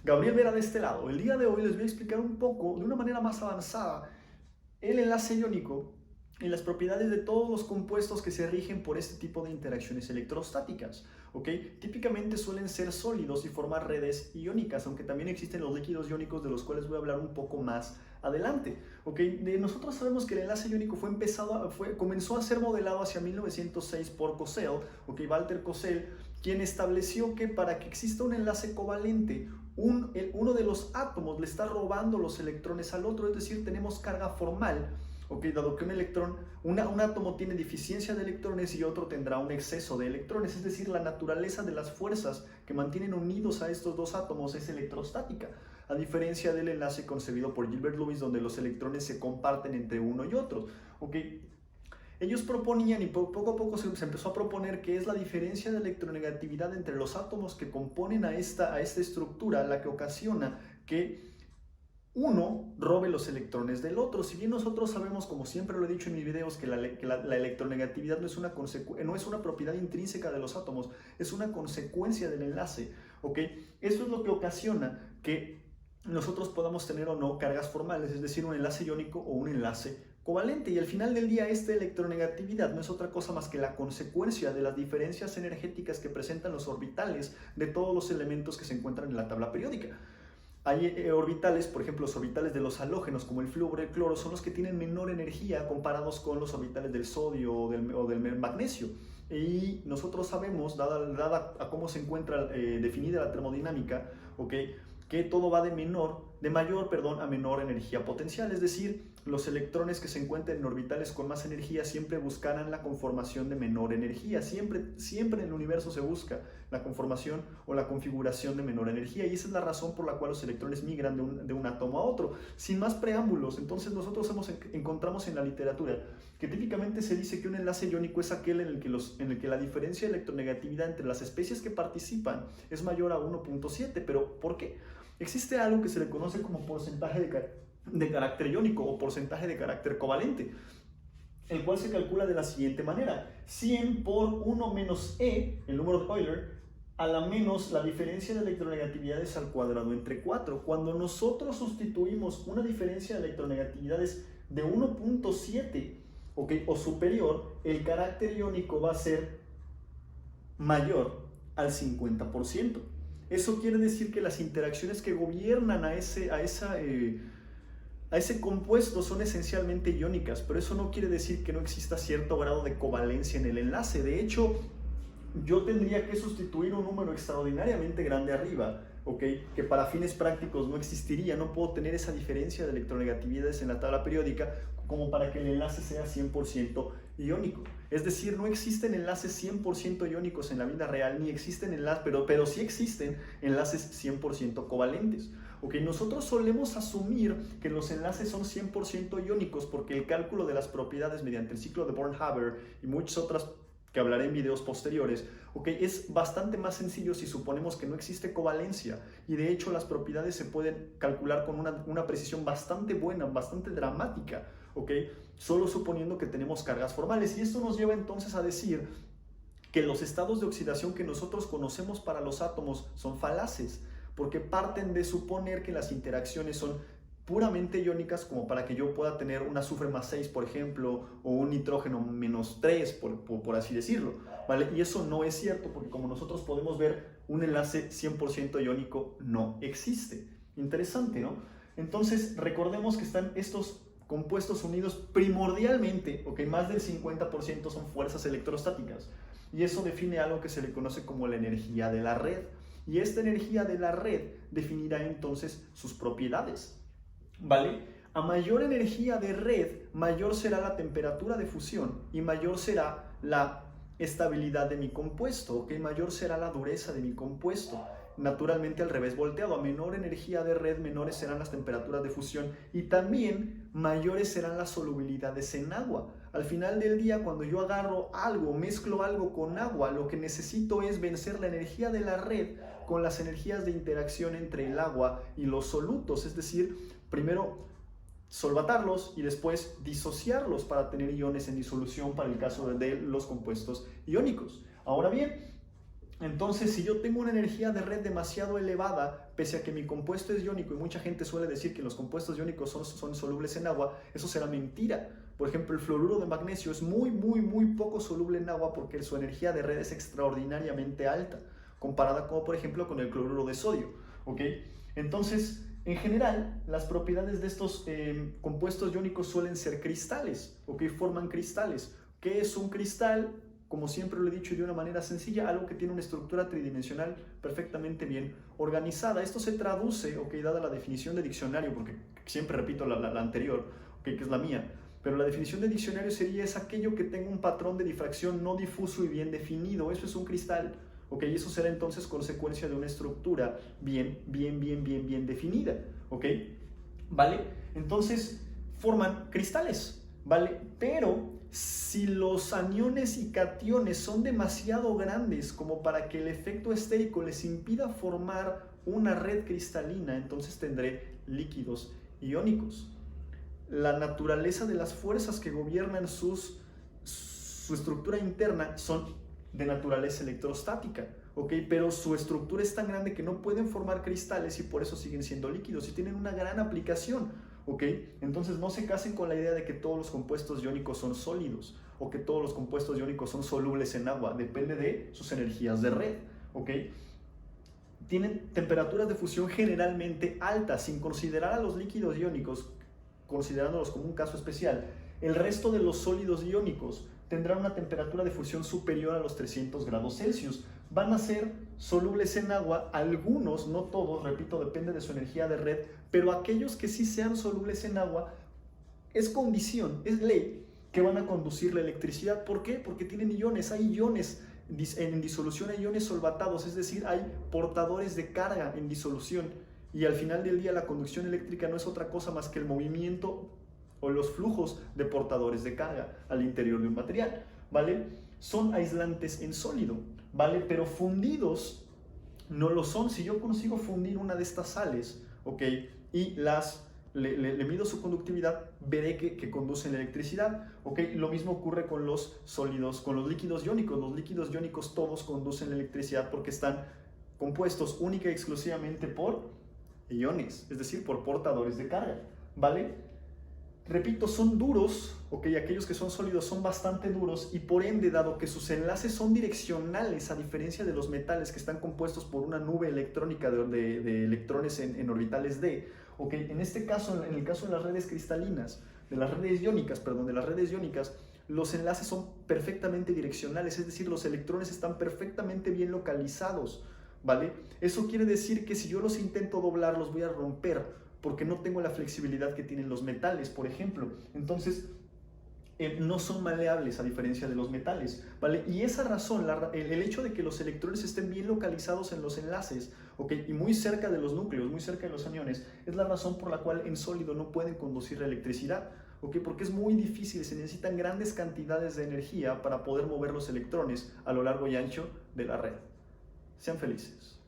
Gabriel Vera de este lado. El día de hoy les voy a explicar un poco, de una manera más avanzada, el enlace iónico y las propiedades de todos los compuestos que se rigen por este tipo de interacciones electrostáticas. ¿Ok? Típicamente suelen ser sólidos y formar redes iónicas, aunque también existen los líquidos iónicos de los cuales voy a hablar un poco más adelante. ¿Ok? Nosotros sabemos que el enlace iónico comenzó a ser modelado hacia 1906 por Cosell, ¿ok? Walter Cosell, quien estableció que para que exista un enlace covalente, uno de los átomos le está robando los electrones al otro, es decir, tenemos carga formal. Okay, dado que un átomo tiene deficiencia de electrones y otro tendrá un exceso de electrones, es decir, la naturaleza de las fuerzas que mantienen unidos a estos dos átomos es electrostática, a diferencia del enlace concebido por Gilbert Lewis, donde los electrones se comparten entre uno y otro. Okay. Ellos proponían, y poco a poco se empezó a proponer, que es la diferencia de electronegatividad entre los átomos que componen a esta estructura la que ocasiona que uno robe los electrones del otro. Si bien nosotros sabemos, como siempre lo he dicho en mis videos, que la electronegatividad no es una propiedad intrínseca de los átomos, es una consecuencia del enlace, ¿ok? Eso es lo que ocasiona que nosotros podamos tener o no cargas formales, es decir, un enlace iónico o un enlace covalente. Y al final del día, esta electronegatividad no es otra cosa más que la consecuencia de las diferencias energéticas que presentan los orbitales de todos los elementos que se encuentran en la tabla periódica. Hay orbitales, por ejemplo, los orbitales de los halógenos, como el flúor, el cloro, son los que tienen menor energía comparados con los orbitales del sodio o del magnesio. Y nosotros sabemos, dada a cómo se encuentra definida la termodinámica, ¿okay?, que todo va de mayor a menor energía potencial, es decir, los electrones que se encuentran en orbitales con más energía siempre buscarán la conformación de menor energía, siempre en el universo se busca la conformación o la configuración de menor energía, y esa es la razón por la cual los electrones migran de un átomo a otro. Sin más preámbulos, entonces nosotros encontramos en la literatura que típicamente se dice que un enlace iónico es aquel en el que la diferencia de electronegatividad entre las especies que participan es mayor a 1.7, pero ¿por qué? Existe algo que se le conoce como porcentaje de carácter iónico o porcentaje de carácter covalente, el cual se calcula de la siguiente manera: 100 por 1 menos E, el número de Euler, a la menos la diferencia de electronegatividades al cuadrado entre 4. Cuando nosotros sustituimos una diferencia de electronegatividades de 1.7, ¿okay?, o superior, el carácter iónico va a ser mayor al 50%. Eso quiere decir que las interacciones que gobiernan a ese compuesto son esencialmente iónicas, pero eso no quiere decir que no exista cierto grado de covalencia en el enlace. De hecho, yo tendría que sustituir un número extraordinariamente grande arriba, ¿ok?, que para fines prácticos no existiría. No puedo tener esa diferencia de electronegatividades en la tabla periódica como para que el enlace sea 100% iónico. Es decir, no existen enlaces 100% iónicos en la vida real, ni existen enlaces, pero sí existen enlaces 100% covalentes. Okay, nosotros solemos asumir que los enlaces son 100% iónicos porque el cálculo de las propiedades mediante el ciclo de Born-Haber y muchas otras que hablaré en videos posteriores, okay, es bastante más sencillo si suponemos que no existe covalencia, y de hecho las propiedades se pueden calcular con una precisión bastante buena, bastante dramática, okay, solo suponiendo que tenemos cargas formales. Y esto nos lleva entonces a decir que los estados de oxidación que nosotros conocemos para los átomos son falaces, porque parten de suponer que las interacciones son puramente iónicas, como para que yo pueda tener un azufre más 6, por ejemplo, o un nitrógeno menos 3, por así decirlo, ¿vale? Y eso no es cierto, porque como nosotros podemos ver, un enlace 100% iónico no existe. Interesante, ¿no? Entonces, recordemos que están estos compuestos unidos primordialmente, ¿ok? Más del 50% son fuerzas electrostáticas, y eso define algo que se le conoce como la energía de la red, y esta energía de la red definirá entonces sus propiedades, ¿vale? A mayor energía de red, mayor será la temperatura de fusión y mayor será la estabilidad de mi compuesto, ¿ok? Mayor será la dureza de mi compuesto. Naturalmente al revés volteado, a menor energía de red, menores serán las temperaturas de fusión y también mayores serán las solubilidades en agua. Al final del día, cuando yo agarro algo, mezclo algo con agua, lo que necesito es vencer la energía de la red con las energías de interacción entre el agua y los solutos, es decir, primero solvatarlos y después disociarlos para tener iones en disolución para el caso de los compuestos iónicos. Ahora bien, Entonces, si yo tengo una energía de red demasiado elevada, pese a que mi compuesto es iónico, y mucha gente suele decir que los compuestos iónicos son solubles en agua, eso será mentira. Por ejemplo, el fluoruro de magnesio es muy poco soluble en agua porque su energía de red es extraordinariamente alta, comparada como por ejemplo con el cloruro de sodio, ¿ok? Entonces, en general, las propiedades de estos compuestos iónicos suelen ser cristales, ¿ok? Forman cristales. ¿Qué es un cristal? Como siempre lo he dicho de una manera sencilla, algo que tiene una estructura tridimensional perfectamente bien organizada. Esto se traduce, ok, dada la definición de diccionario, porque siempre repito la anterior, okay, que es la mía, pero la definición de diccionario sería es aquello que tenga un patrón de difracción no difuso y bien definido. Eso es un cristal, ok, y eso será entonces consecuencia de una estructura bien definida, ok, ¿vale? Entonces forman cristales, ¿vale? Pero si los aniones y cationes son demasiado grandes como para que el efecto estérico les impida formar una red cristalina, entonces tendré líquidos iónicos. La naturaleza de las fuerzas que gobiernan su estructura interna son de naturaleza electrostática, ¿ok? Pero su estructura es tan grande que no pueden formar cristales y por eso siguen siendo líquidos y tienen una gran aplicación, ¿ok? Entonces no se casen con la idea de que todos los compuestos iónicos son sólidos o que todos los compuestos iónicos son solubles en agua, depende de sus energías de red, ¿ok? Tienen temperaturas de fusión generalmente altas, sin considerar a los líquidos iónicos, considerándolos como un caso especial. El resto de los sólidos iónicos tendrán una temperatura de fusión superior a los 300 grados Celsius. Van a ser solubles en agua, algunos, no todos, repito, depende de su energía de red, pero aquellos que sí sean solubles en agua, es condición, es ley, que van a conducir la electricidad. ¿Por qué? Porque tienen iones, hay iones en disolución, hay iones solvatados, es decir, hay portadores de carga en disolución. Y al final del día la conducción eléctrica no es otra cosa más que el movimiento o los flujos de portadores de carga al interior de un material, ¿vale? Son aislantes en sólido, ¿vale? Pero fundidos no lo son. Si yo consigo fundir una de estas sales, ¿ok? Y le mido su conductividad, veré que conducen la electricidad, ¿ok? Lo mismo ocurre con los sólidos, con los líquidos iónicos. Los líquidos iónicos todos conducen la electricidad porque están compuestos única y exclusivamente por iones, es decir, por portadores de carga, ¿vale? Repito, son duros, ok, aquellos que son sólidos son bastante duros y por ende, dado que sus enlaces son direccionales, a diferencia de los metales que están compuestos por una nube electrónica de electrones en orbitales d, ok, en este caso, en el caso de las redes cristalinas, de las redes iónicas, los enlaces son perfectamente direccionales, es decir, los electrones están perfectamente bien localizados, ¿vale? Eso quiere decir que si yo los intento doblar, los voy a romper, porque no tengo la flexibilidad que tienen los metales, por ejemplo. Entonces, no son maleables a diferencia de los metales, ¿vale? Y esa razón, el hecho de que los electrones estén bien localizados en los enlaces, ¿ok? Y muy cerca de los núcleos, muy cerca de los aniones, es la razón por la cual en sólido no pueden conducir la electricidad, ¿ok? Porque es muy difícil, se necesitan grandes cantidades de energía para poder mover los electrones a lo largo y ancho de la red. Sean felices.